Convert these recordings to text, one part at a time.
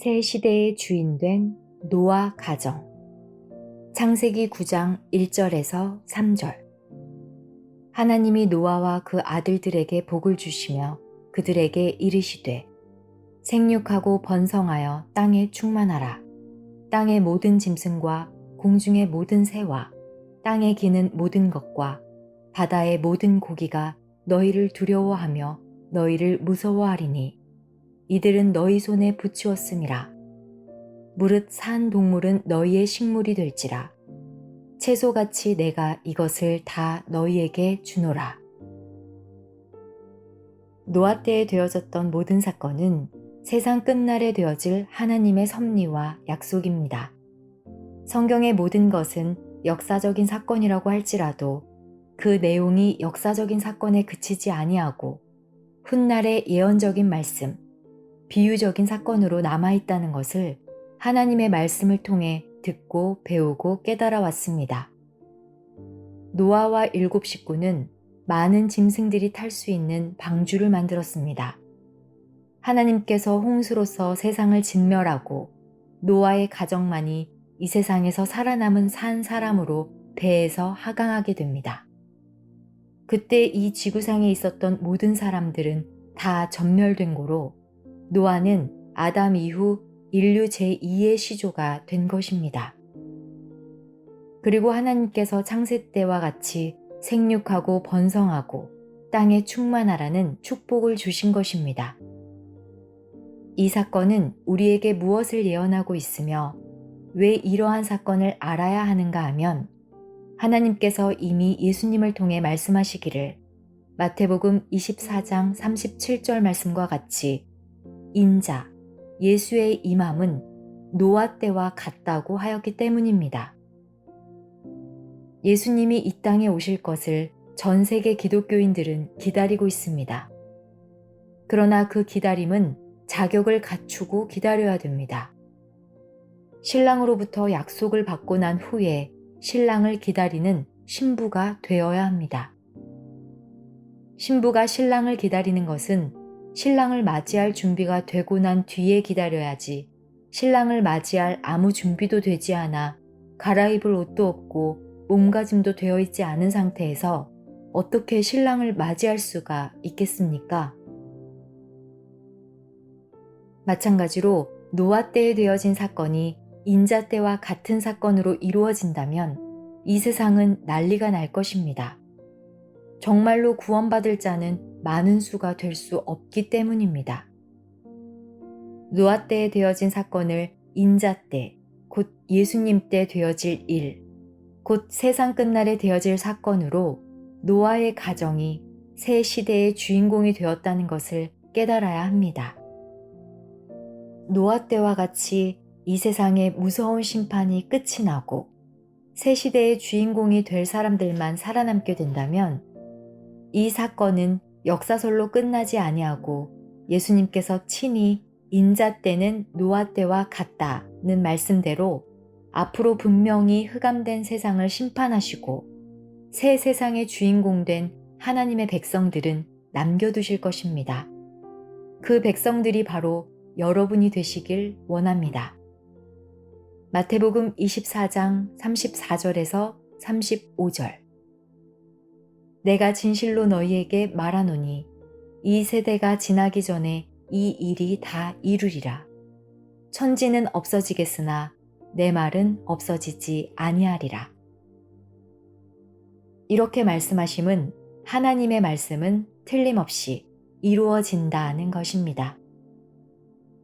새 시대의 주인 된 노아 가정. 창세기 9장 1절에서 3절. 하나님이 노아와 그 아들들에게 복을 주시며 그들에게 이르시되 생육하고 번성하여 땅에 충만하라. 땅의 모든 짐승과 공중의 모든 새와 땅에 기는 모든 것과 바다의 모든 고기가 너희를 두려워하며 너희를 무서워하리니 이들은 너희 손에 붙이었음이라. 무릇 산 동물은 너희의 식물이 될지라. 채소같이 내가 이것을 다 너희에게 주노라. 노아 때에 되어졌던 모든 사건은 세상 끝날에 되어질 하나님의 섭리와 약속입니다. 성경의 모든 것은 역사적인 사건이라고 할지라도 그 내용이 역사적인 사건에 그치지 아니하고 훗날의 예언적인 말씀, 비유적인 사건으로 남아있다는 것을 하나님의 말씀을 통해 듣고 배우고 깨달아 왔습니다. 노아와 7 식구는 많은 짐승들이 탈 수 있는 방주를 만들었습니다. 하나님께서 홍수로서 세상을 진멸하고 노아의 가정만이 이 세상에서 살아남은 산 사람으로 배에서 하강하게 됩니다. 그때 이 지구상에 있었던 모든 사람들은 다 전멸된 고로 노아는 아담 이후 인류 제2의 시조가 된 것입니다. 그리고 하나님께서 창세 때와 같이 생육하고 번성하고 땅에 충만하라는 축복을 주신 것입니다. 이 사건은 우리에게 무엇을 예언하고 있으며 왜 이러한 사건을 알아야 하는가 하면 하나님께서 이미 예수님을 통해 말씀하시기를 마태복음 24장 37절 말씀과 같이 인자, 예수의 임함은 노아 때와 같다고 하였기 때문입니다. 예수님이 이 땅에 오실 것을 전 세계 기독교인들은 기다리고 있습니다. 그러나 그 기다림은 자격을 갖추고 기다려야 됩니다. 신랑으로부터 약속을 받고 난 후에 신랑을 기다리는 신부가 되어야 합니다. 신부가 신랑을 기다리는 것은 신랑을 맞이할 준비가 되고 난 뒤에 기다려야지 신랑을 맞이할 아무 준비도 되지 않아 갈아입을 옷도 없고 몸가짐도 되어 있지 않은 상태에서 어떻게 신랑을 맞이할 수가 있겠습니까? 마찬가지로 노아 때에 되어진 사건이 인자 때와 같은 사건으로 이루어진다면 이 세상은 난리가 날 것입니다. 정말로 구원받을 자는 많은 수가 될 수 없기 때문입니다. 노아 때에 되어진 사건을 인자 때, 곧 예수님 때 되어질 일, 곧 세상 끝날에 되어질 사건으로 노아의 가정이 새 시대의 주인공이 되었다는 것을 깨달아야 합니다. 노아 때와 같이 이 세상의 무서운 심판이 끝이 나고 새 시대의 주인공이 될 사람들만 살아남게 된다면 이 사건은 역사설로 끝나지 아니하고 예수님께서 친히 인자 때는 노아 때와 같다는 말씀대로 앞으로 분명히 흑암된 세상을 심판하시고 새 세상의 주인공 된 하나님의 백성들은 남겨두실 것입니다. 그 백성들이 바로 여러분이 되시길 원합니다. 마태복음 24장 34절에서 35절. 내가 진실로 너희에게 말하노니 이 세대가 지나기 전에 이 일이 다 이루리라. 천지는 없어지겠으나 내 말은 없어지지 아니하리라. 이렇게 말씀하심은 하나님의 말씀은 틀림없이 이루어진다는 것입니다.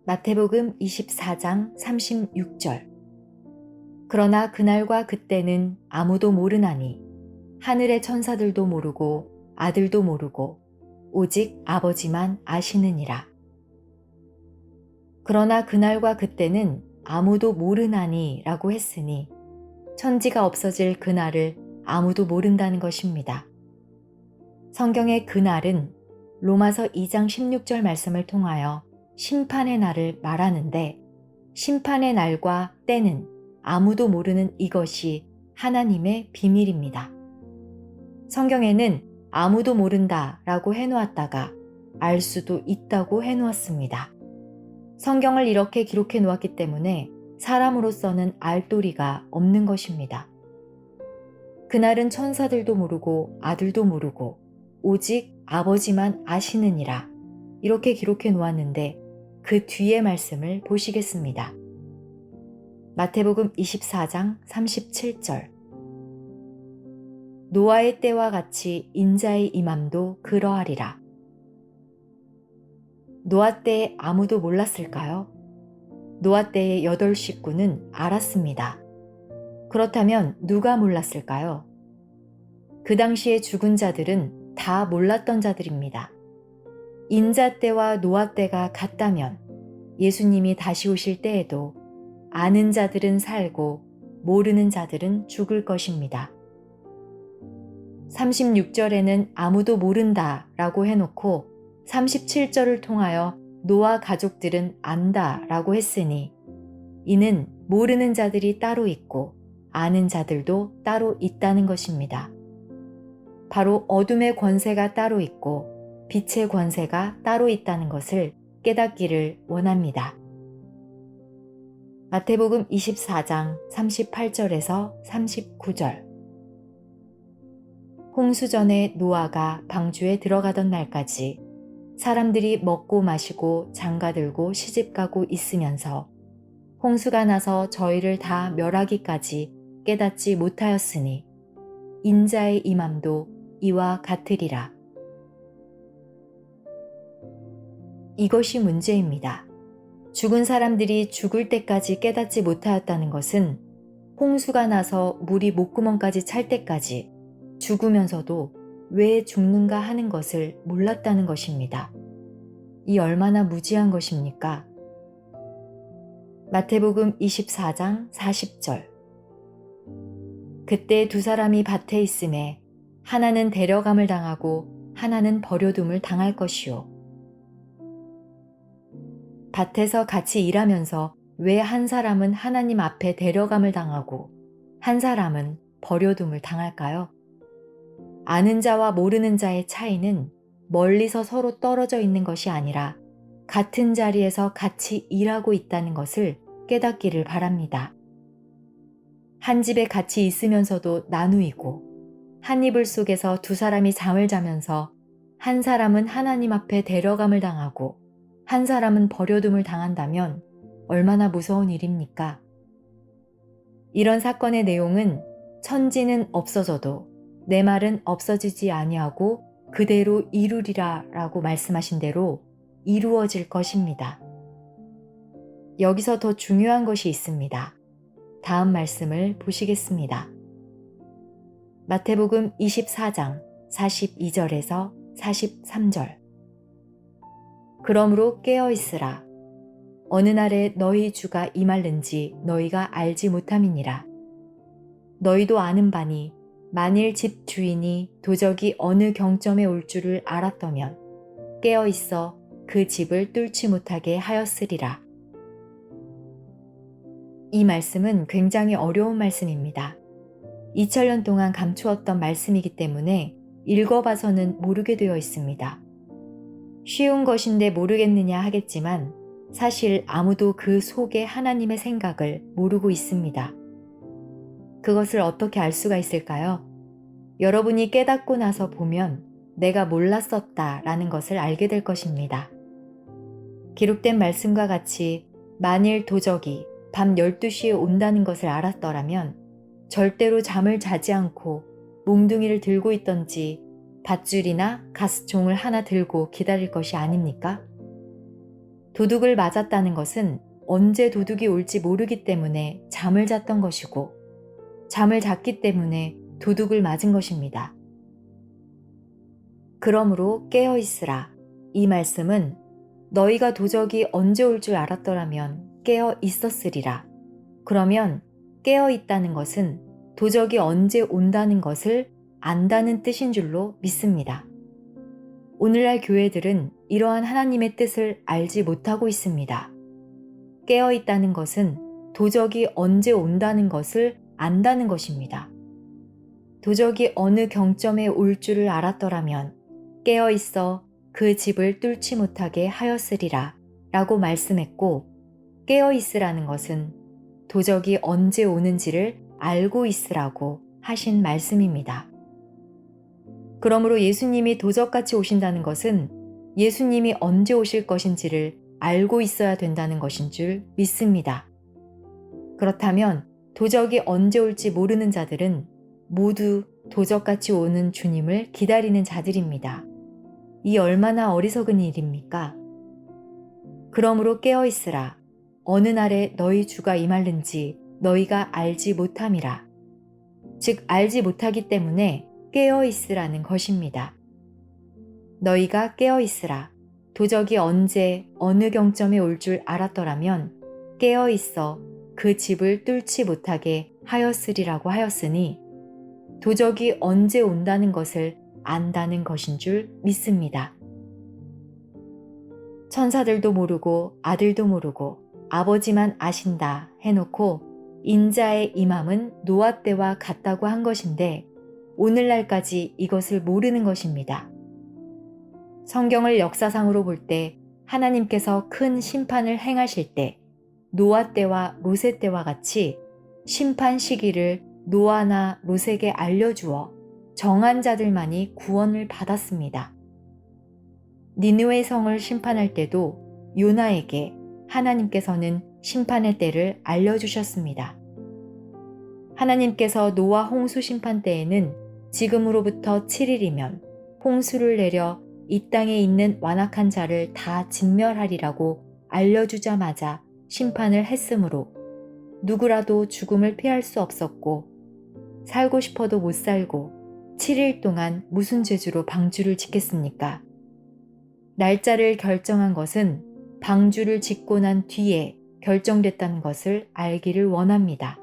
마태복음 24장 36절. 그러나 그날과 그때는 아무도 모르나니 하늘의 천사들도 모르고 아들도 모르고 오직 아버지만 아시느니라. 그러나 그날과 그때는 아무도 모르나니 라고 했으니 천지가 없어질 그날을 아무도 모른다는 것입니다. 성경의 그날은 로마서 2장 16절 말씀을 통하여 심판의 날을 말하는데 심판의 날과 때는 아무도 모르는 이것이 하나님의 비밀입니다. 성경에는 아무도 모른다 라고 해놓았다가 알 수도 있다고 해놓았습니다. 성경을 이렇게 기록해 놓았기 때문에 사람으로서는 알 도리가 없는 것입니다. 그날은 천사들도 모르고 아들도 모르고 오직 아버지만 아시느니라. 이렇게 기록해 놓았는데 그 뒤의 말씀을 보시겠습니다. 마태복음 24장 37절. 노아의 때와 같이 인자의 임함도 그러하리라. 노아 때에 아무도 몰랐을까요? 노아 때의 8 식구는 알았습니다. 그렇다면 누가 몰랐을까요? 그 당시에 죽은 자들은 다 몰랐던 자들입니다. 인자 때와 노아 때가 같다면 예수님이 다시 오실 때에도 아는 자들은 살고 모르는 자들은 죽을 것입니다. 36절에는 아무도 모른다 라고 해놓고 37절을 통하여 노아 가족들은 안다 라고 했으니 이는 모르는 자들이 따로 있고 아는 자들도 따로 있다는 것입니다. 바로 어둠의 권세가 따로 있고 빛의 권세가 따로 있다는 것을 깨닫기를 원합니다. 마태복음 24장 38절에서 39절. 홍수 전에 노아가 방주에 들어가던 날까지 사람들이 먹고 마시고 장가들고 시집가고 있으면서 홍수가 나서 저희를 다 멸하기까지 깨닫지 못하였으니 인자의 임함도 이와 같으리라. 이것이 문제입니다. 죽은 사람들이 죽을 때까지 깨닫지 못하였다는 것은 홍수가 나서 물이 목구멍까지 찰 때까지 죽으면서도 왜 죽는가 하는 것을 몰랐다는 것입니다. 이 얼마나 무지한 것입니까? 마태복음 24장 40절. 그때 2 사람이 밭에 있음에 하나는 데려감을 당하고 하나는 버려둠을 당할 것이요. 밭에서 같이 일하면서 왜 한 사람은 하나님 앞에 데려감을 당하고 한 사람은 버려둠을 당할까요? 아는 자와 모르는 자의 차이는 멀리서 서로 떨어져 있는 것이 아니라 같은 자리에서 같이 일하고 있다는 것을 깨닫기를 바랍니다. 한 집에 같이 있으면서도 나누이고 한 이불 속에서 2 사람이 잠을 자면서 한 사람은 하나님 앞에 데려감을 당하고 한 사람은 버려둠을 당한다면 얼마나 무서운 일입니까? 이런 사건의 내용은 천지는 없어져도 내 말은 없어지지 아니하고 그대로 이루리라 라고 말씀하신 대로 이루어질 것입니다. 여기서 더 중요한 것이 있습니다. 다음 말씀을 보시겠습니다. 마태복음 24장 42절에서 43절. 그러므로 깨어 있으라. 어느 날에 너희 주가 임할는지 너희가 알지 못함이니라. 너희도 아는 바니 만일 집 주인이 도적이 어느 경점에 올 줄을 알았더면 깨어 있어 그 집을 뚫지 못하게 하였으리라. 이 말씀은 굉장히 어려운 말씀입니다. 2000년 동안 감추었던 말씀이기 때문에 읽어봐서는 모르게 되어 있습니다. 쉬운 것인데 모르겠느냐 하겠지만 사실 아무도 그 속에 하나님의 생각을 모르고 있습니다. 그것을 어떻게 알 수가 있을까요? 여러분이 깨닫고 나서 보면 내가 몰랐었다라는 것을 알게 될 것입니다. 기록된 말씀과 같이 만일 도적이 밤 12시에 온다는 것을 알았더라면 절대로 잠을 자지 않고 몽둥이를 들고 있던지 밧줄이나 가스총을 하나 들고 기다릴 것이 아닙니까? 도둑을 맞았다는 것은 언제 도둑이 올지 모르기 때문에 잠을 잤던 것이고 잠을 잤기 때문에 도둑을 맞은 것입니다. 그러므로 깨어 있으라. 이 말씀은 너희가 도적이 언제 올 줄 알았더라면 깨어 있었으리라. 그러면 깨어 있다는 것은 도적이 언제 온다는 것을 안다는 뜻인 줄로 믿습니다. 오늘날 교회들은 이러한 하나님의 뜻을 알지 못하고 있습니다. 깨어 있다는 것은 도적이 언제 온다는 것을 안다는 것입니다. 도적이 어느 경점에 올 줄을 알았더라면 깨어 있어 그 집을 뚫지 못하게 하였으리라 라고 말씀했고, 깨어 있으라는 것은 도적이 언제 오는지를 알고 있으라고 하신 말씀입니다. 그러므로 예수님이 도적같이 오신다는 것은 예수님이 언제 오실 것인지를 알고 있어야 된다는 것인 줄 믿습니다. 그렇다면 도적이 언제 올지 모르는 자들은 모두 도적같이 오는 주님을 기다리는 자들입니다. 이 얼마나 어리석은 일입니까? 그러므로 깨어 있으라. 어느 날에 너희 주가 임할는지 너희가 알지 못함이라. 즉 알지 못하기 때문에 깨어 있으라는 것입니다. 너희가 깨어 있으라. 도적이 언제 어느 경점에 올 줄 알았더라면 깨어 있어 그 집을 뚫지 못하게 하였으리라고 하였으니 도적이 언제 온다는 것을 안다는 것인 줄 믿습니다. 천사들도 모르고 아들도 모르고 아버지만 아신다 해놓고 인자의 임함은 노아 때와 같다고 한 것인데 오늘날까지 이것을 모르는 것입니다. 성경을 역사상으로 볼 때 하나님께서 큰 심판을 행하실 때 노아 때와 롯의 때와 같이 심판 시기를 노아나 롯에게 알려주어 정한 자들만이 구원을 받았습니다. 니느웨 성을 심판할 때도 요나에게 하나님께서는 심판의 때를 알려주셨습니다. 하나님께서 노아 홍수 심판 때에는 지금으로부터 7일이면 홍수를 내려 이 땅에 있는 완악한 자를 다 진멸하리라고 알려주자마자 심판을 했으므로 누구라도 죽음을 피할 수 없었고 살고 싶어도 못 살고 7일 동안 무슨 죄주로 방주를 짓겠습니까? 날짜를 결정한 것은 방주를 짓고 난 뒤에 결정됐다는 것을 알기를 원합니다.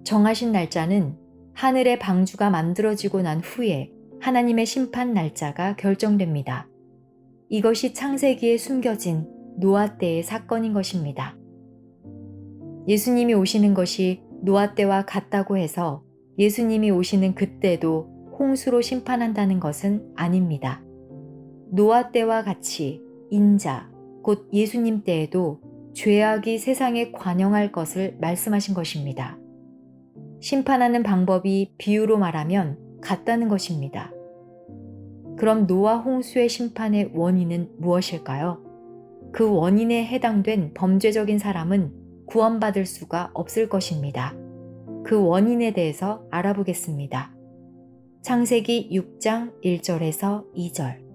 정하신 날짜는 하늘의 방주가 만들어지고 난 후에 하나님의 심판 날짜가 결정됩니다. 이것이 창세기에 숨겨진 노아 때의 사건인 것입니다. 예수님이 오시는 것이 노아 때와 같다고 해서 예수님이 오시는 그때도 홍수로 심판한다는 것은 아닙니다. 노아 때와 같이 인자, 곧 예수님 때에도 죄악이 세상에 관영할 것을 말씀하신 것입니다. 심판하는 방법이 비유로 말하면 같다는 것입니다. 그럼 노아 홍수의 심판의 원인은 무엇일까요? 그 원인에 해당된 범죄적인 사람은 구원받을 수가 없을 것입니다. 그 원인에 대해서 알아보겠습니다. 창세기 6장 1절에서 2절.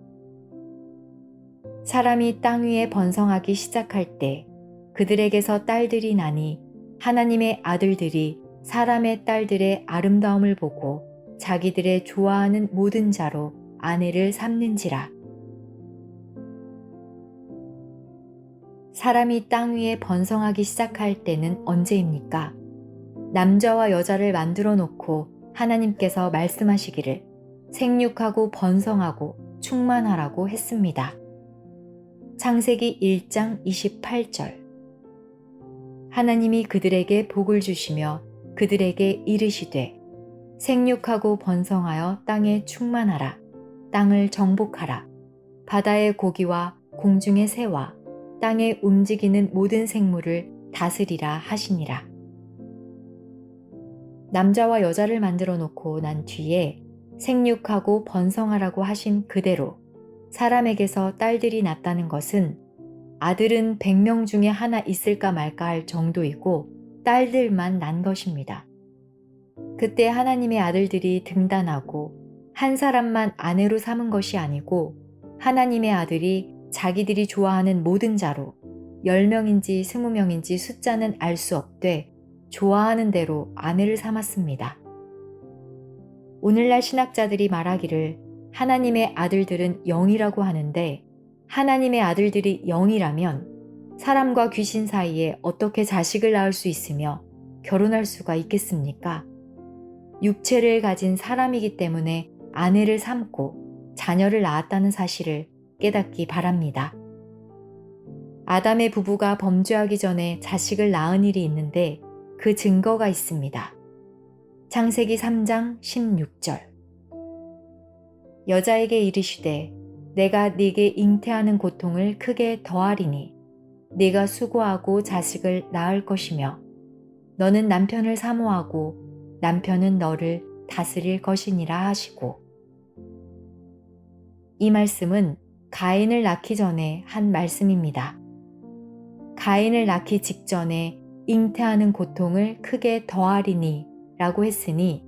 사람이 땅 위에 번성하기 시작할 때 그들에게서 딸들이 나니 하나님의 아들들이 사람의 딸들의 아름다움을 보고 자기들의 좋아하는 모든 자로 아내를 삼는지라. 사람이 땅 위에 번성하기 시작할 때는 언제입니까? 남자와 여자를 만들어 놓고 하나님께서 말씀하시기를 생육하고 번성하고 충만하라고 했습니다. 창세기 1장 28절. 하나님이 그들에게 복을 주시며 그들에게 이르시되 생육하고 번성하여 땅에 충만하라. 땅을 정복하라. 바다의 고기와 공중의 새와 땅에 움직이는 모든 생물을 다스리라 하시니라. 남자와 여자를 만들어 놓고 난 뒤에 생육하고 번성하라고 하신 그대로 사람에게서 딸들이 났다는 것은 아들은 100명 중에 하나 있을까 말까 할 정도이고 딸들만 난 것입니다. 그때 하나님의 아들들이 등단하고 한 사람만 아내로 삼은 것이 아니고 하나님의 아들이 자기들이 좋아하는 모든 자로 10명인지 20명인지 숫자는 알 수 없되 좋아하는 대로 아내를 삼았습니다. 오늘날 신학자들이 말하기를 하나님의 아들들은 영이라고 하는데 하나님의 아들들이 영이라면 사람과 귀신 사이에 어떻게 자식을 낳을 수 있으며 결혼할 수가 있겠습니까? 육체를 가진 사람이기 때문에 아내를 삼고 자녀를 낳았다는 사실을 깨닫기 바랍니다. 아담의 부부가 범죄하기 전에 자식을 낳은 일이 있는데 그 증거가 있습니다. 창세기 3장 16절. 여자에게 이르시되 내가 네게 잉태하는 고통을 크게 더하리니 네가 수고하고 자식을 낳을 것이며 너는 남편을 사모하고 남편은 너를 다스릴 것이니라 하시고. 이 말씀은 가인을 낳기 전에 한 말씀입니다. 가인을 낳기 직전에 잉태하는 고통을 크게 더하리니 라고 했으니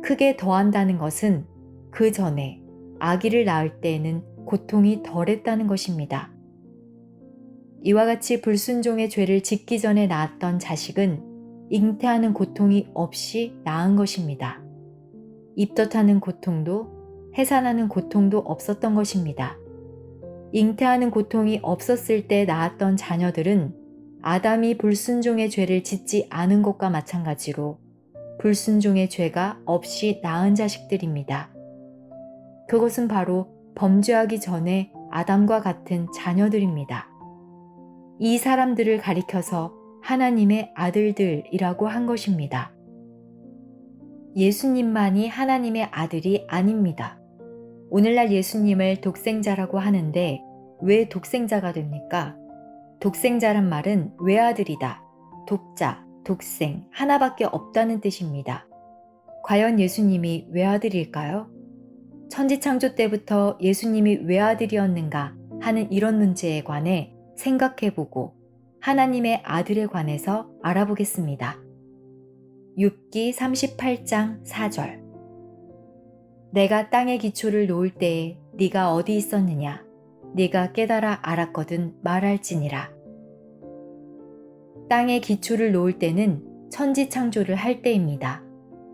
크게 더한다는 것은 그 전에 아기를 낳을 때에는 고통이 덜했다는 것입니다. 이와 같이 불순종의 죄를 짓기 전에 낳았던 자식은 잉태하는 고통이 없이 낳은 것입니다. 입덧하는 고통도 해산하는 고통도 없었던 것입니다. 잉태하는 고통이 없었을 때 낳았던 자녀들은 아담이 불순종의 죄를 짓지 않은 것과 마찬가지로 불순종의 죄가 없이 낳은 자식들입니다. 그것은 바로 범죄하기 전에 아담과 같은 자녀들입니다. 이 사람들을 가리켜서 하나님의 아들들이라고 한 것입니다. 예수님만이 하나님의 아들이 아닙니다. 오늘날 예수님을 독생자라고 하는데 왜 독생자가 됩니까? 독생자란 말은 외아들이다, 독자, 독생, 하나밖에 없다는 뜻입니다. 과연 예수님이 외아들일까요? 천지창조 때부터 예수님이 외아들이었는가 하는 이런 문제에 관해 생각해보고 하나님의 아들에 관해서 알아보겠습니다. 욥기 38장 4절. 내가 땅의 기초를 놓을 때에 네가 어디 있었느냐? 네가 깨달아 알았거든 말할지니라. 땅의 기초를 놓을 때는 천지창조를 할 때입니다.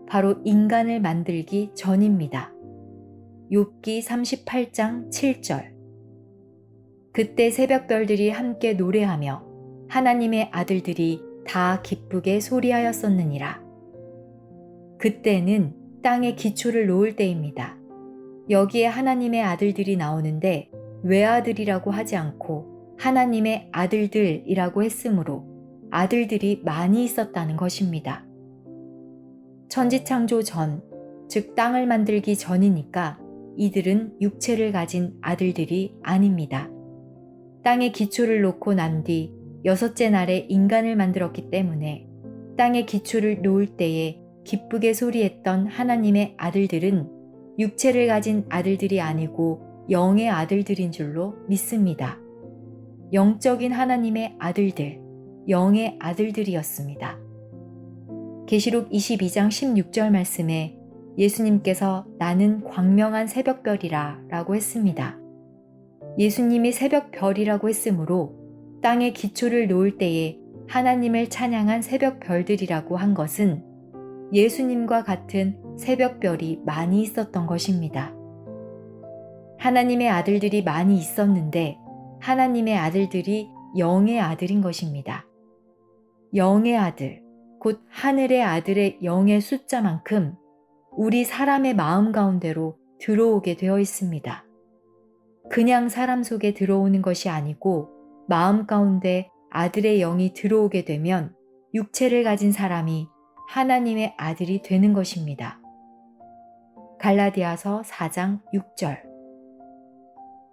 바로 인간을 만들기 전입니다. 욥기 38장 7절. 그때 새벽별들이 함께 노래하며 하나님의 아들들이 다 기쁘게 소리하였었느니라. 그때는 땅의 기초를 놓을 때입니다. 여기에 하나님의 아들들이 나오는데 외아들이라고 하지 않고 하나님의 아들들이라고 했으므로 아들들이 많이 있었다는 것입니다. 천지창조 전, 즉 땅을 만들기 전이니까 이들은 육체를 가진 아들들이 아닙니다. 땅의 기초를 놓고 난 뒤 여섯째 날에 인간을 만들었기 때문에 땅의 기초를 놓을 때에 기쁘게 소리했던 하나님의 아들들은 육체를 가진 아들들이 아니고 영의 아들들인 줄로 믿습니다. 영적인 하나님의 아들들, 영의 아들들이었습니다. 계시록 22장 16절 말씀에 예수님께서 나는 광명한 새벽별이라 라고 했습니다. 예수님이 새벽별이라고 했으므로 땅의 기초를 놓을 때에 하나님을 찬양한 새벽별들이라고 한 것은 예수님과 같은 새벽별이 많이 있었던 것입니다. 하나님의 아들들이 많이 있었는데 하나님의 아들들이 영의 아들인 것입니다. 영의 아들, 곧 하늘의 아들의 영의 숫자만큼 우리 사람의 마음 가운데로 들어오게 되어 있습니다. 그냥 사람 속에 들어오는 것이 아니고 마음 가운데 아들의 영이 들어오게 되면 육체를 가진 사람이 하나님의 아들이 되는 것입니다. 갈라디아서 4장 6절.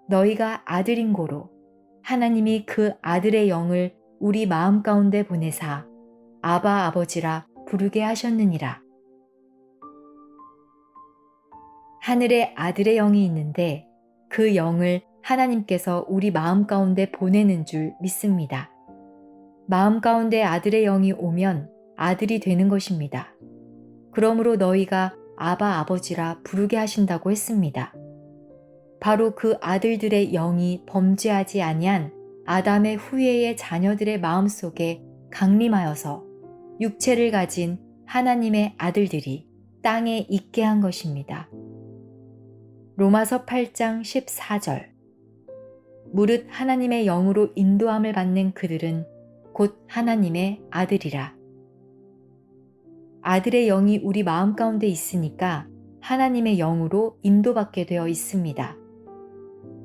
너희가 아들인 고로 하나님이 그 아들의 영을 우리 마음 가운데 보내사 아바 아버지라 부르게 하셨느니라. 하늘에 아들의 영이 있는데 그 영을 하나님께서 우리 마음 가운데 보내는 줄 믿습니다. 마음 가운데 아들의 영이 오면 아들이 되는 것입니다. 그러므로 너희가 아바 아버지라 부르게 하신다고 했습니다. 바로 그 아들들의 영이 범죄하지 아니한 아담의 후예의 자녀들의 마음속에 강림하여서 육체를 가진 하나님의 아들들이 땅에 있게 한 것입니다. 로마서 8장 14절. 무릇 하나님의 영으로 인도함을 받는 그들은 곧 하나님의 아들이라. 아들의 영이 우리 마음 가운데 있으니까 하나님의 영으로 인도받게 되어 있습니다.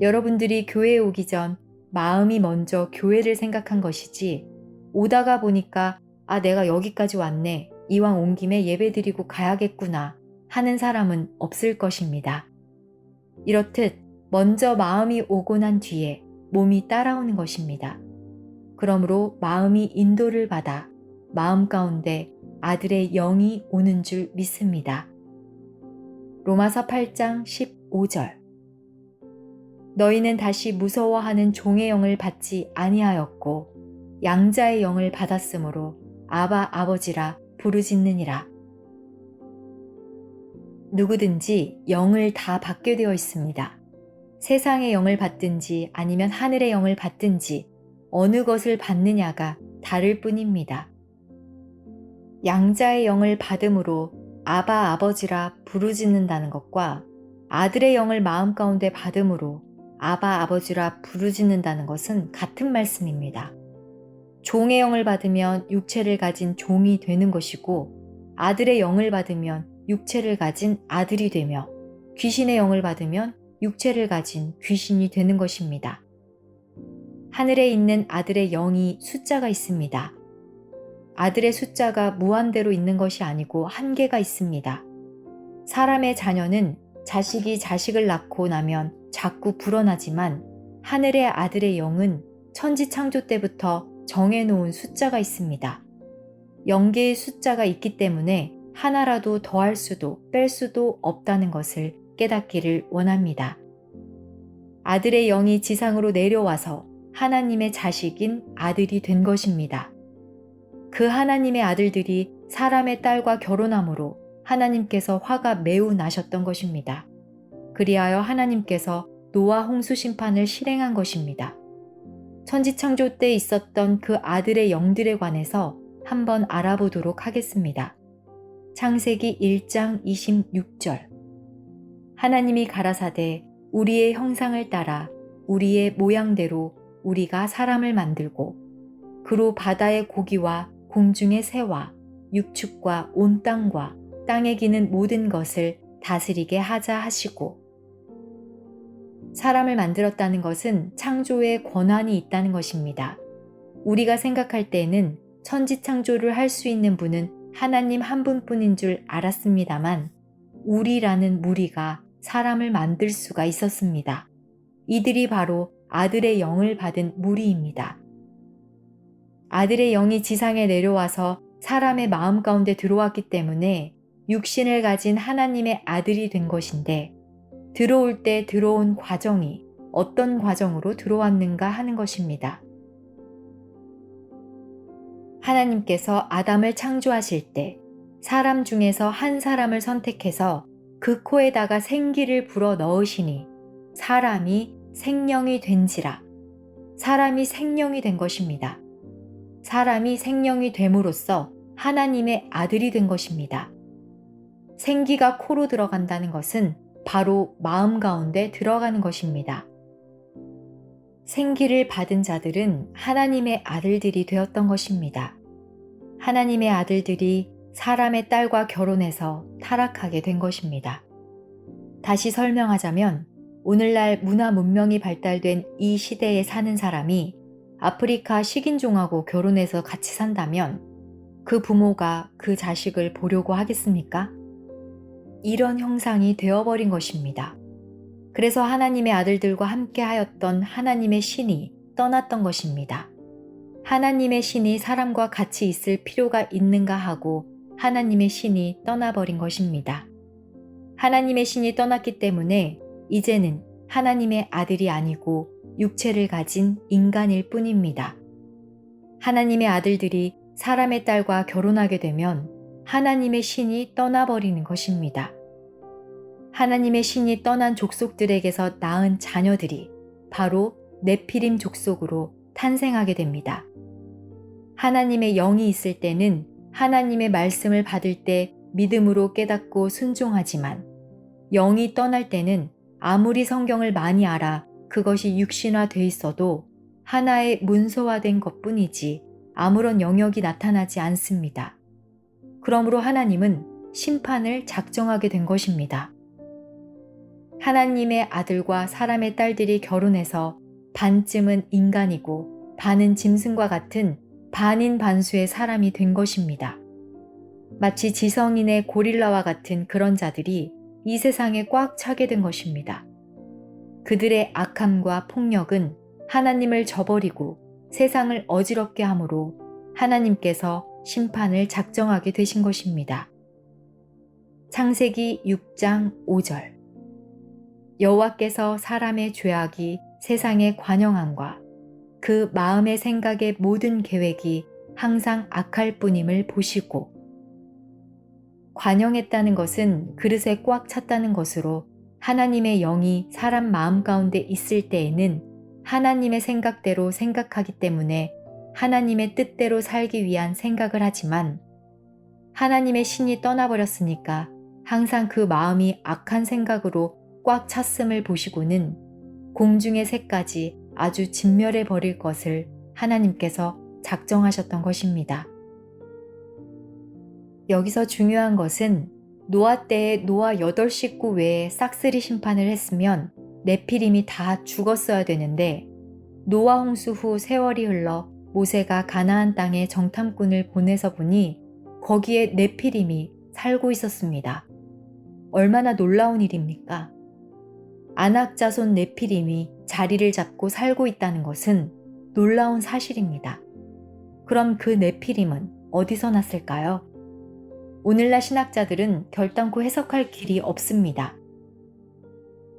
여러분들이 교회에 오기 전 마음이 먼저 교회를 생각한 것이지 오다가 보니까 내가 여기까지 왔네. 이왕 온 김에 예배드리고 가야겠구나 하는 사람은 없을 것입니다. 이렇듯 먼저 마음이 오고 난 뒤에 몸이 따라오는 것입니다. 그러므로 마음이 인도를 받아 마음 가운데 아들의 영이 오는 줄 믿습니다. 로마서 8장 15절. 너희는 다시 무서워하는 종의 영을 받지 아니하였고 양자의 영을 받았으므로 아바 아버지라 부르짖느니라. 누구든지 영을 다 받게 되어 있습니다. 세상의 영을 받든지 아니면 하늘의 영을 받든지 어느 것을 받느냐가 다를 뿐입니다. 양자의 영을 받음으로 아바 아버지라 부르짖는다는 것과 아들의 영을 마음 가운데 받음으로 아바 아버지라 부르짖는다는 것은 같은 말씀입니다. 종의 영을 받으면 육체를 가진 종이 되는 것이고 아들의 영을 받으면 육체를 가진 아들이 되며 귀신의 영을 받으면 육체를 가진 귀신이 되는 것입니다. 하늘에 있는 아들의 영이 숫자가 있습니다. 아들의 숫자가 무한대로 있는 것이 아니고 한계가 있습니다. 사람의 자녀는 자식이 자식을 낳고 나면 자꾸 불어나지만 하늘의 아들의 영은 천지창조 때부터 정해놓은 숫자가 있습니다. 영계의 숫자가 있기 때문에 하나라도 더할 수도 뺄 수도 없다는 것을 깨닫기를 원합니다. 아들의 영이 지상으로 내려와서 하나님의 자식인 아들이 된 것입니다. 그 하나님의 아들들이 사람의 딸과 결혼함으로 하나님께서 화가 매우 나셨던 것입니다. 그리하여 하나님께서 노아 홍수 심판을 실행한 것입니다. 천지창조 때 있었던 그 아들의 영들에 관해서 한번 알아보도록 하겠습니다. 창세기 1장 26절. 하나님이 가라사대 우리의 형상을 따라 우리의 모양대로 우리가 사람을 만들고 그로 바다의 고기와 공중의 새와 육축과 온 땅과 땅에 기는 모든 것을 다스리게 하자 하시고. 사람을 만들었다는 것은 창조에 권한이 있다는 것입니다. 우리가 생각할 때에는 천지창조를 할 수 있는 분은 하나님 한 분뿐인 줄 알았습니다만 우리라는 무리가 사람을 만들 수가 있었습니다. 이들이 바로 아들의 영을 받은 무리입니다. 아들의 영이 지상에 내려와서 사람의 마음 가운데 들어왔기 때문에 육신을 가진 하나님의 아들이 된 것인데 들어올 때 들어온 과정이 어떤 과정으로 들어왔는가 하는 것입니다. 하나님께서 아담을 창조하실 때 사람 중에서 한 사람을 선택해서 그 코에다가 생기를 불어 넣으시니 사람이 생명이 된지라. 사람이 생명이 된 것입니다. 사람이 생명이 됨으로써 하나님의 아들이 된 것입니다. 생기가 코로 들어간다는 것은 바로 마음 가운데 들어가는 것입니다. 생기를 받은 자들은 하나님의 아들들이 되었던 것입니다. 하나님의 아들들이 사람의 딸과 결혼해서 타락하게 된 것입니다. 다시 설명하자면 오늘날 문화 문명이 발달된 이 시대에 사는 사람이 아프리카 식인종하고 결혼해서 같이 산다면 그 부모가 그 자식을 보려고 하겠습니까? 이런 형상이 되어버린 것입니다. 그래서 하나님의 아들들과 함께 하였던 하나님의 신이 떠났던 것입니다. 하나님의 신이 사람과 같이 있을 필요가 있는가 하고 하나님의 신이 떠나버린 것입니다. 하나님의 신이 떠났기 때문에 이제는 하나님의 아들이 아니고 육체를 가진 인간일 뿐입니다. 하나님의 아들들이 사람의 딸과 결혼하게 되면 하나님의 신이 떠나버리는 것입니다. 하나님의 신이 떠난 족속들에게서 낳은 자녀들이 바로 네피림 족속으로 탄생하게 됩니다. 하나님의 영이 있을 때는 하나님의 말씀을 받을 때 믿음으로 깨닫고 순종하지만 영이 떠날 때는 아무리 성경을 많이 알아 그것이 육신화돼 있어도 하나의 문서화된 것뿐이지 아무런 영역이 나타나지 않습니다. 그러므로 하나님은 심판을 작정하게 된 것입니다. 하나님의 아들과 사람의 딸들이 결혼해서 반쯤은 인간이고 반은 짐승과 같은 반인 반수의 사람이 된 것입니다. 마치 지성인의 고릴라와 같은 그런 자들이 이 세상에 꽉 차게 된 것입니다. 그들의 악함과 폭력은 하나님을 저버리고 세상을 어지럽게 함으로 하나님께서 심판을 작정하게 되신 것입니다. 창세기 6장 5절. 여호와께서 사람의 죄악이 세상에 관영함과 그 마음의 생각의 모든 계획이 항상 악할 뿐임을 보시고. 관영했다는 것은 그릇에 꽉 찼다는 것으로 하나님의 영이 사람 마음 가운데 있을 때에는 하나님의 생각대로 생각하기 때문에 하나님의 뜻대로 살기 위한 생각을 하지만 하나님의 신이 떠나버렸으니까 항상 그 마음이 악한 생각으로 꽉 찼음을 보시고는 공중의 새까지 아주 진멸해 버릴 것을 하나님께서 작정하셨던 것입니다. 여기서 중요한 것은 노아 때에 노아 8식구 외에 싹쓸이 심판을 했으면 네피림이 다 죽었어야 되는데 노아 홍수 후 세월이 흘러 모세가 가나안 땅에 정탐꾼을 보내서 보니 거기에 네피림이 살고 있었습니다. 얼마나 놀라운 일입니까? 아낙 자손 네피림이 자리를 잡고 살고 있다는 것은 놀라운 사실입니다. 그럼 그 네피림은 어디서 났을까요? 오늘날 신학자들은 결단코 해석할 길이 없습니다.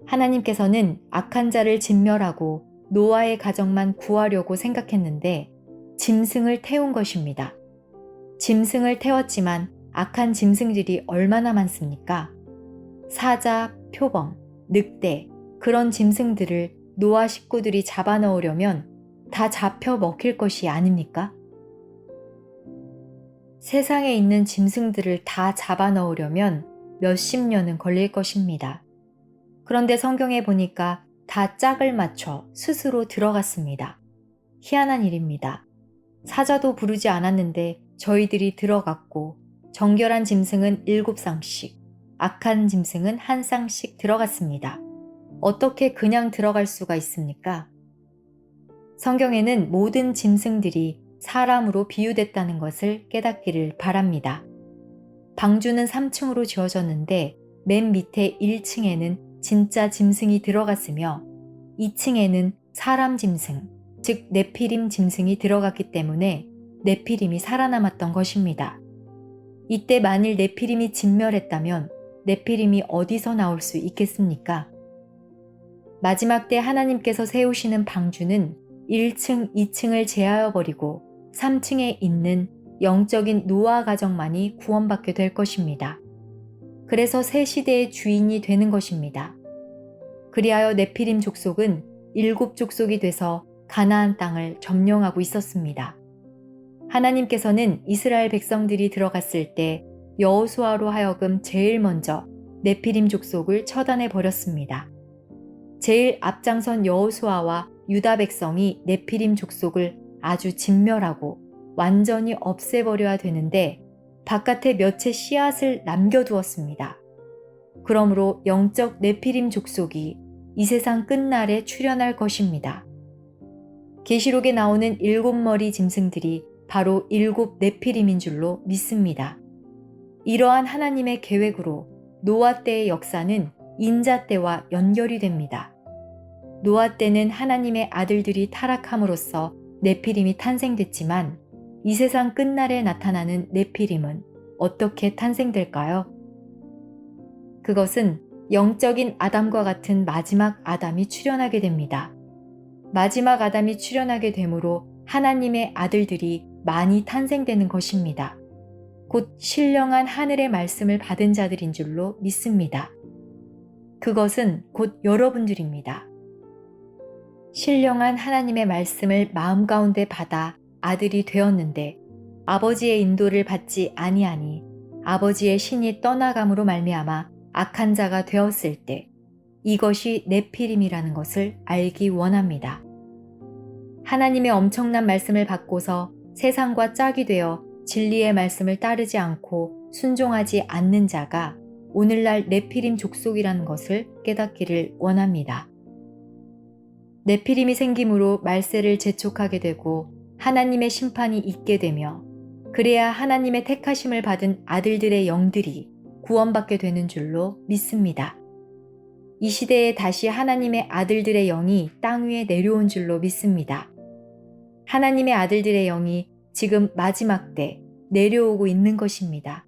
하나님께서는 악한 자를 진멸하고 노아의 가정만 구하려고 생각했는데 짐승을 태운 것입니다. 짐승을 태웠지만 악한 짐승들이 얼마나 많습니까? 사자, 표범, 늑대, 그런 짐승들을 노아 식구들이 잡아넣으려면 다 잡혀 먹힐 것이 아닙니까? 세상에 있는 짐승들을 다 잡아넣으려면 몇십 년은 걸릴 것입니다. 그런데 성경에 보니까 다 짝을 맞춰 스스로 들어갔습니다. 희한한 일입니다. 사자도 부르지 않았는데 저희들이 들어갔고 정결한 짐승은 7쌍씩, 악한 짐승은 1쌍씩 들어갔습니다. 어떻게 그냥 들어갈 수가 있습니까? 성경에는 모든 짐승들이 사람으로 비유됐다는 것을 깨닫기를 바랍니다. 방주는 3층으로 지어졌는데 맨 밑에 1층에는 진짜 짐승이 들어갔으며 2층에는 사람 짐승, 즉 네피림 짐승이 들어갔기 때문에 네피림이 살아남았던 것입니다. 이때 만일 네피림이 진멸했다면 네피림이 어디서 나올 수 있겠습니까? 마지막 때 하나님께서 세우시는 방주는 1층, 2층을 제하여 버리고 3층에 있는 영적인 노아 가정만이 구원받게 될 것입니다. 그래서 새 시대의 주인이 되는 것입니다. 그리하여 네피림 족속은 7족속이 돼서 가나안 땅을 점령하고 있었습니다. 하나님께서는 이스라엘 백성들이 들어갔을 때 여호수아로 하여금 제일 먼저 네피림 족속을 처단해 버렸습니다. 제일 앞장선 여호수아와 유다 백성이 네피림 족속을 아주 진멸하고 완전히 없애버려야 되는데 바깥에 몇의 씨앗을 남겨두었습니다. 그러므로 영적 네피림 족속이 이 세상 끝날에 출현할 것입니다. 계시록에 나오는 7머리 짐승들이 바로 7 네피림인 줄로 믿습니다. 이러한 하나님의 계획으로 노아 때의 역사는 인자 때와 연결이 됩니다. 노아 때는 하나님의 아들들이 타락함으로써 네피림이 탄생됐지만 이 세상 끝날에 나타나는 네피림은 어떻게 탄생될까요? 그것은 영적인 아담과 같은 마지막 아담이 출현하게 됩니다. 마지막 아담이 출현하게 되므로 하나님의 아들들이 많이 탄생되는 것입니다. 곧 신령한 하늘의 말씀을 받은 자들인 줄로 믿습니다. 그것은 곧 여러분들입니다. 신령한 하나님의 말씀을 마음 가운데 받아 아들이 되었는데 아버지의 인도를 받지 아니하니 아버지의 신이 떠나감으로 말미암아 악한 자가 되었을 때 이것이 네피림이라는 것을 알기 원합니다. 하나님의 엄청난 말씀을 받고서 세상과 짝이 되어 진리의 말씀을 따르지 않고 순종하지 않는 자가 오늘날 네피림 족속이라는 것을 깨닫기를 원합니다. 네피림이 생김으로 말세를 재촉하게 되고 하나님의 심판이 있게 되며 그래야 하나님의 택하심을 받은 아들들의 영들이 구원받게 되는 줄로 믿습니다. 이 시대에 다시 하나님의 아들들의 영이 땅 위에 내려온 줄로 믿습니다. 하나님의 아들들의 영이 지금 마지막 때 내려오고 있는 것입니다.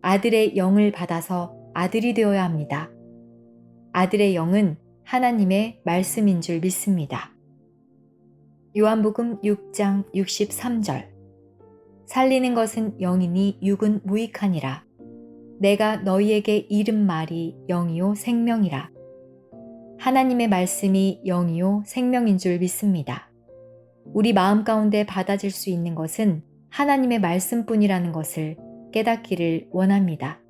아들의 영을 받아서 아들이 되어야 합니다. 아들의 영은 하나님의 말씀인 줄 믿습니다. 요한복음 6장 63절. 살리는 것은 영이니 육은 무익하니라. 내가 너희에게 이른 말이 영이요 생명이라. 하나님의 말씀이 영이요 생명인 줄 믿습니다. 우리 마음 가운데 받아질 수 있는 것은 하나님의 말씀뿐이라는 것을 깨닫기를 원합니다.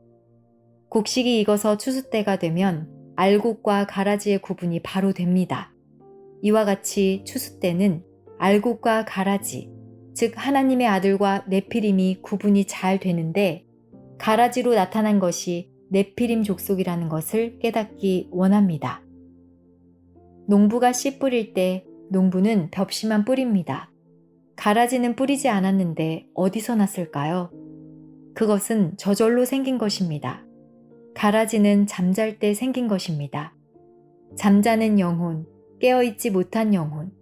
곡식이 익어서 추수 때가 되면 알곡과 가라지의 구분이 바로 됩니다. 이와 같이 추수 때는 알곡과 가라지, 즉 하나님의 아들과 네피림이 구분이 잘 되는데 가라지로 나타난 것이 네피림 족속이라는 것을 깨닫기 원합니다. 농부가 씨 뿌릴 때 농부는 벽씨만 뿌립니다. 가라지는 뿌리지 않았는데 어디서 났을까요? 그것은 저절로 생긴 것입니다. 가라지는 잠잘 때 생긴 것입니다. 잠자는 영혼, 깨어있지 못한 영혼,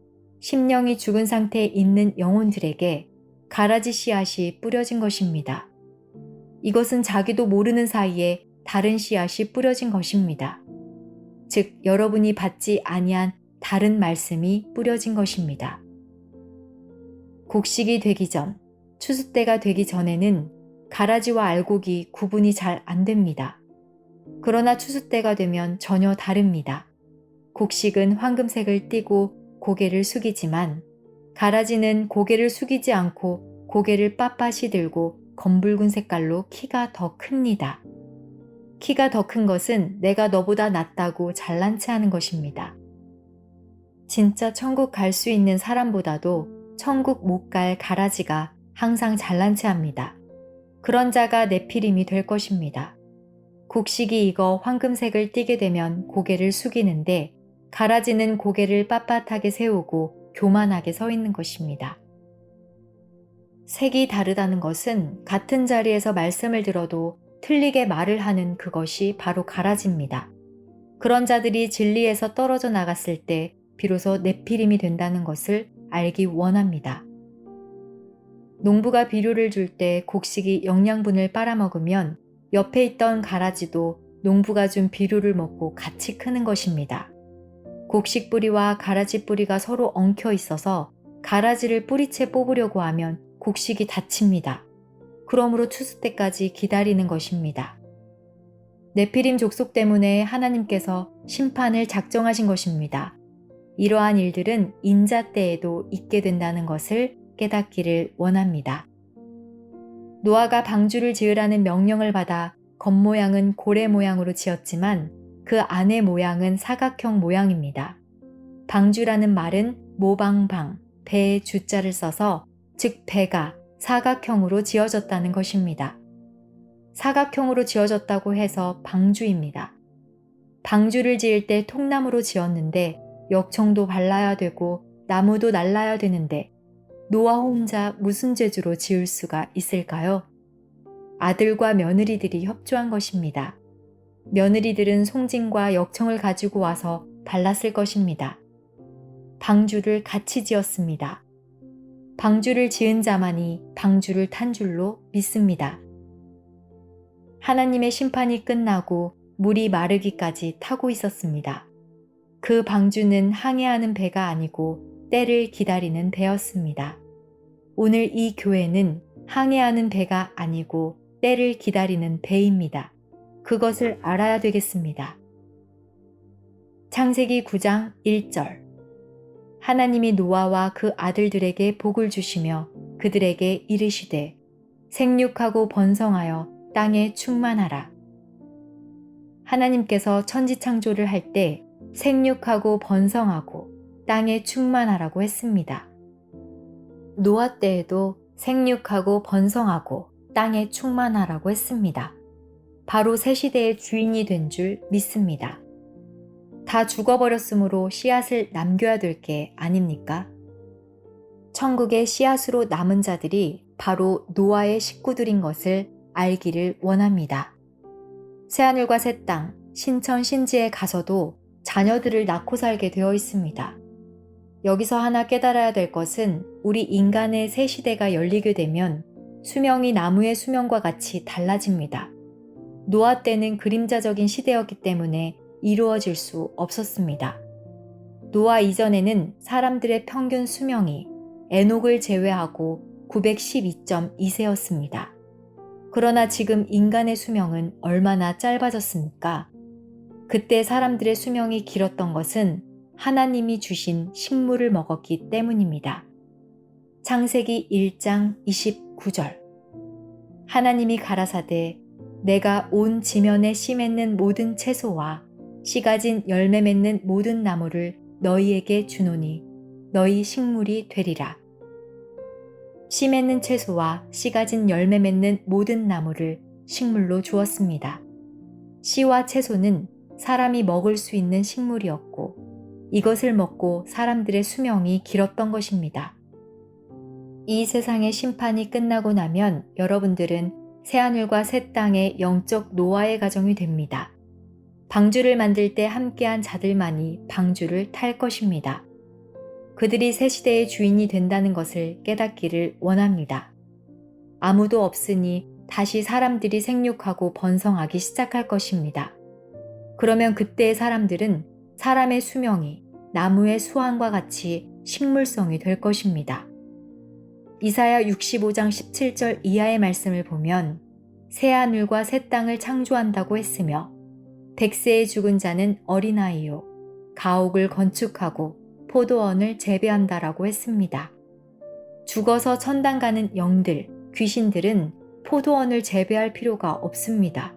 심령이 죽은 상태에 있는 영혼들에게 가라지 씨앗이 뿌려진 것입니다. 이것은 자기도 모르는 사이에 다른 씨앗이 뿌려진 것입니다. 즉, 여러분이 받지 아니한 다른 말씀이 뿌려진 것입니다. 곡식이 되기 전, 추수 때가 되기 전에는 가라지와 알곡이 구분이 잘 안 됩니다. 그러나 추수 때가 되면 전혀 다릅니다. 곡식은 황금색을 띠고 고개를 숙이지만 가라지는 고개를 숙이지 않고 고개를 빳빳이 들고 검붉은 색깔로 키가 더 큽니다. 키가 더 큰 것은 내가 너보다 낫다고 잘난 체 하는 것입니다. 진짜 천국 갈 수 있는 사람보다도 천국 못 갈 가라지가 항상 잘난 체 합니다. 그런 자가 네피림이 될 것입니다. 곡식이 익어 황금색을 띠게 되면 고개를 숙이는데 가라지는 고개를 빳빳하게 세우고 교만하게 서 있는 것입니다. 색이 다르다는 것은 같은 자리에서 말씀을 들어도 틀리게 말을 하는 그것이 바로 가라지입니다. 그런 자들이 진리에서 떨어져 나갔을 때 비로소 네피림이 된다는 것을 알기 원합니다. 농부가 비료를 줄 때 곡식이 영양분을 빨아먹으면 옆에 있던 가라지도 농부가 준 비료를 먹고 같이 크는 것입니다. 곡식 뿌리와 가라지 뿌리가 서로 엉켜 있어서 가라지를 뿌리채 뽑으려고 하면 곡식이 다칩니다. 그러므로 추수 때까지 기다리는 것입니다. 네피림 족속 때문에 하나님께서 심판을 작정하신 것입니다. 이러한 일들은 인자 때에도 있게 된다는 것을 깨닫기를 원합니다. 노아가 방주를 지으라는 명령을 받아 겉모양은 고래 모양으로 지었지만 그 안의 모양은 사각형 모양입니다. 방주라는 말은 모방방, 배의 주자를 써서 즉 배가 사각형으로 지어졌다는 것입니다. 사각형으로 지어졌다고 해서 방주입니다. 방주를 지을 때 통나무로 지었는데 역청도 발라야 되고 나무도 날라야 되는데 노아 혼자 무슨 재주로 지을 수가 있을까요? 아들과 며느리들이 협조한 것입니다. 며느리들은 송진과 역청을 가지고 와서 발랐을 것입니다. 방주를 같이 지었습니다. 방주를 지은 자만이 방주를 탄 줄로 믿습니다. 하나님의 심판이 끝나고 물이 마르기까지 타고 있었습니다. 그 방주는 항해하는 배가 아니고 때를 기다리는 배였습니다. 오늘 이 교회는 항해하는 배가 아니고 때를 기다리는 배입니다. 그것을 알아야 되겠습니다. 창세기 9장 1절. 하나님이 노아와 그 아들들에게 복을 주시며 그들에게 이르시되 생육하고 번성하여 땅에 충만하라. 하나님께서 천지 창조를 할 때 생육하고 번성하고 땅에 충만하라고 했습니다. 노아 때에도 생육하고 번성하고 땅에 충만하라고 했습니다. 바로 새 시대의 주인이 된 줄 믿습니다. 다 죽어버렸으므로 씨앗을 남겨야 될 게 아닙니까? 천국의 씨앗으로 남은 자들이 바로 노아의 식구들인 것을 알기를 원합니다. 새하늘과 새 땅, 신천 신지에 가서도 자녀들을 낳고 살게 되어 있습니다. 여기서 하나 깨달아야 될 것은 우리 인간의 새 시대가 열리게 되면 수명이 나무의 수명과 같이 달라집니다. 노아 때는 그림자적인 시대였기 때문에 이루어질 수 없었습니다. 노아 이전에는 사람들의 평균 수명이 에녹을 제외하고 912.2세였습니다. 그러나 지금 인간의 수명은 얼마나 짧아졌습니까? 그때 사람들의 수명이 길었던 것은 하나님이 주신 식물을 먹었기 때문입니다. 창세기 1장 29절. 하나님이 가라사대 내가 온 지면에 씨 맺는 모든 채소와 씨 가진 열매 맺는 모든 나무를 너희에게 주노니 너희 식물이 되리라. 씨 맺는 채소와 씨 가진 열매 맺는 모든 나무를 식물로 주었습니다. 씨와 채소는 사람이 먹을 수 있는 식물이었고 이것을 먹고 사람들의 수명이 길었던 것입니다. 이 세상의 심판이 끝나고 나면 여러분들은 새하늘과 새 땅의 영적 노아의 가정이 됩니다. 방주를 만들 때 함께한 자들만이 방주를 탈 것입니다. 그들이 새 시대의 주인이 된다는 것을 깨닫기를 원합니다. 아무도 없으니 다시 사람들이 생육하고 번성하기 시작할 것입니다. 그러면 그때의 사람들은 사람의 수명이 나무의 수완과 같이 식물성이 될 것입니다. 이사야 65장 17절 이하의 말씀을 보면 새하늘과 새 땅을 창조한다고 했으며 백세에 죽은 자는 어린아이요 가옥을 건축하고 포도원을 재배한다라고 했습니다. 죽어서 천당 가는 영들, 귀신들은 포도원을 재배할 필요가 없습니다.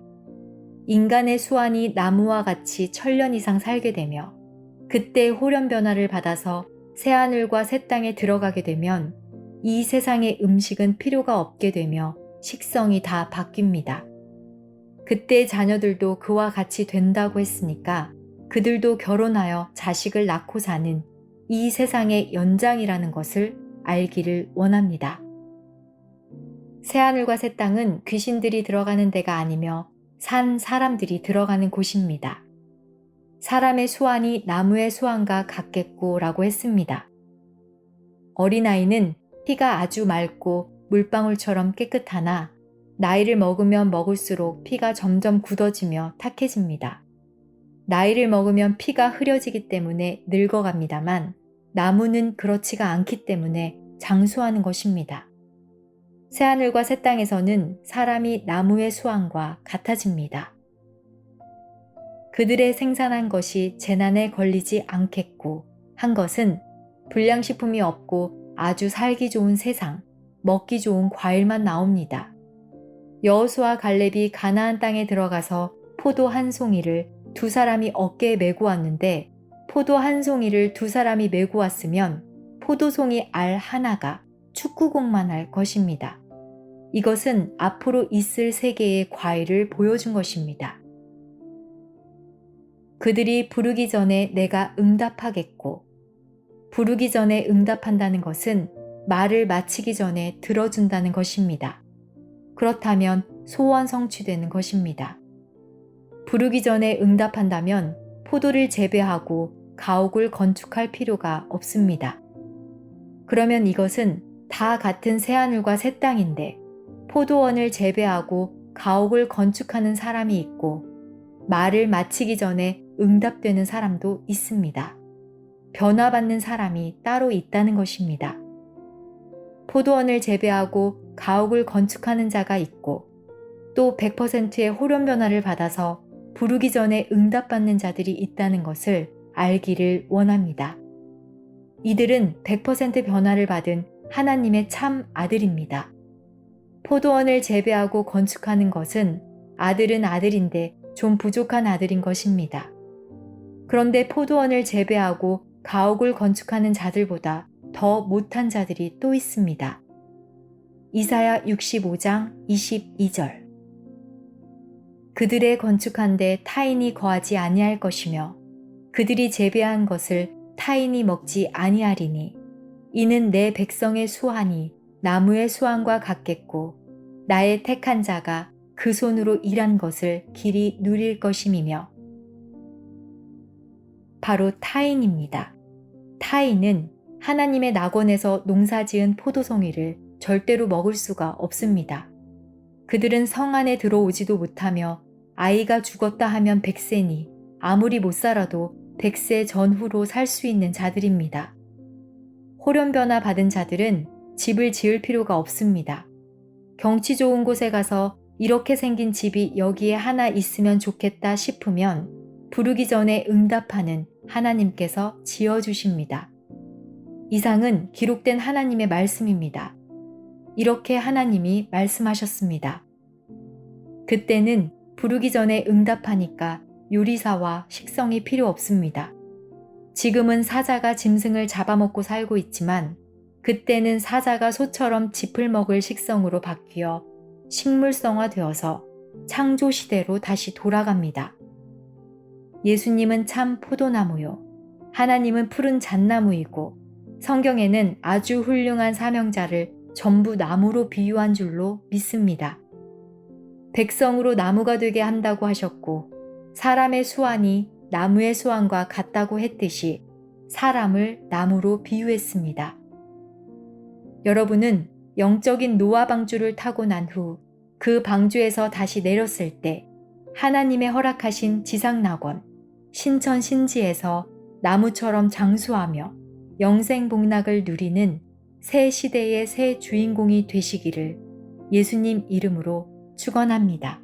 인간의 수완이 나무와 같이 1000년 이상 살게 되며 그때 호련 변화를 받아서 새하늘과 새 땅에 들어가게 되면 이 세상의 음식은 필요가 없게 되며 식성이 다 바뀝니다. 그때 자녀들도 그와 같이 된다고 했으니까 그들도 결혼하여 자식을 낳고 사는 이 세상의 연장이라는 것을 알기를 원합니다. 새하늘과 새 땅은 귀신들이 들어가는 데가 아니며 산 사람들이 들어가는 곳입니다. 사람의 수완이 나무의 수완과 같겠고라고 했습니다. 어린아이는 피가 아주 맑고 물방울처럼 깨끗하나 나이를 먹으면 먹을수록 피가 점점 굳어지며 탁해집니다. 나이를 먹으면 피가 흐려지기 때문에 늙어갑니다만 나무는 그렇지가 않기 때문에 장수하는 것입니다. 새하늘과 새 땅에서는 사람이 나무의 수완과 같아집니다. 그들의 생산한 것이 재난에 걸리지 않겠고 한 것은 불량식품이 없고 아주 살기 좋은 세상, 먹기 좋은 과일만 나옵니다. 여호수아 갈렙이 가나안 땅에 들어가서 포도 한 송이를 두 사람이 어깨에 메고 왔는데 포도 한 송이를 두 사람이 메고 왔으면 포도송이 알 하나가 축구공만 할 것입니다. 이것은 앞으로 있을 세계의 과일을 보여준 것입니다. 그들이 부르기 전에 내가 응답하겠고 부르기 전에 응답한다는 것은 말을 마치기 전에 들어준다는 것입니다. 그렇다면 소원 성취되는 것입니다. 부르기 전에 응답한다면 포도를 재배하고 가옥을 건축할 필요가 없습니다. 그러면 이것은 다 같은 새하늘과 새 땅인데 포도원을 재배하고 가옥을 건축하는 사람이 있고 말을 마치기 전에 응답되는 사람도 있습니다. 변화받는 사람이 따로 있다는 것입니다. 포도원을 재배하고 가옥을 건축하는 자가 있고 또 100%의 호련 변화를 받아서 부르기 전에 응답받는 자들이 있다는 것을 알기를 원합니다. 이들은 100% 변화를 받은 하나님의 참 아들입니다. 포도원을 재배하고 건축하는 것은 아들은 아들인데 좀 부족한 아들인 것입니다. 그런데 포도원을 재배하고 가옥을 건축하는 자들보다 더 못한 자들이 또 있습니다. 이사야 65장 22절. 그들의 건축한 데 타인이 거하지 아니할 것이며 그들이 재배한 것을 타인이 먹지 아니하리니 이는 내 백성의 수완이 나무의 수완과 같겠고 나의 택한 자가 그 손으로 일한 것을 길이 누릴 것임이며 바로 타인입니다. 타인은 하나님의 낙원에서 농사지은 포도송이를 절대로 먹을 수가 없습니다. 그들은 성 안에 들어오지도 못하며 아이가 죽었다 하면 100세니 아무리 못 살아도 100세 전후로 살 수 있는 자들입니다. 호련변화 받은 자들은 집을 지을 필요가 없습니다. 경치 좋은 곳에 가서 이렇게 생긴 집이 여기에 하나 있으면 좋겠다 싶으면 부르기 전에 응답하는 하나님께서 지어주십니다. 이상은 기록된 하나님의 말씀입니다. 이렇게 하나님이 말씀하셨습니다. 그때는 부르기 전에 응답하니까 요리사와 식성이 필요 없습니다. 지금은 사자가 짐승을 잡아먹고 살고 있지만 그때는 사자가 소처럼 짚을 먹을 식성으로 바뀌어 식물성화 되어서 창조 시대로 다시 돌아갑니다. 예수님은 참 포도나무요. 하나님은 푸른 잣나무이고 성경에는 아주 훌륭한 사명자를 전부 나무로 비유한 줄로 믿습니다. 백성으로 나무가 되게 한다고 하셨고 사람의 수완이 나무의 수완과 같다고 했듯이 사람을 나무로 비유했습니다. 여러분은 영적인 노아 방주를 타고 난 후 그 방주에서 다시 내렸을 때 하나님의 허락하신 지상낙원, 신천 신지에서 나무처럼 장수하며 영생복락을 누리는 새 시대의 새 주인공이 되시기를 예수님 이름으로 축원합니다.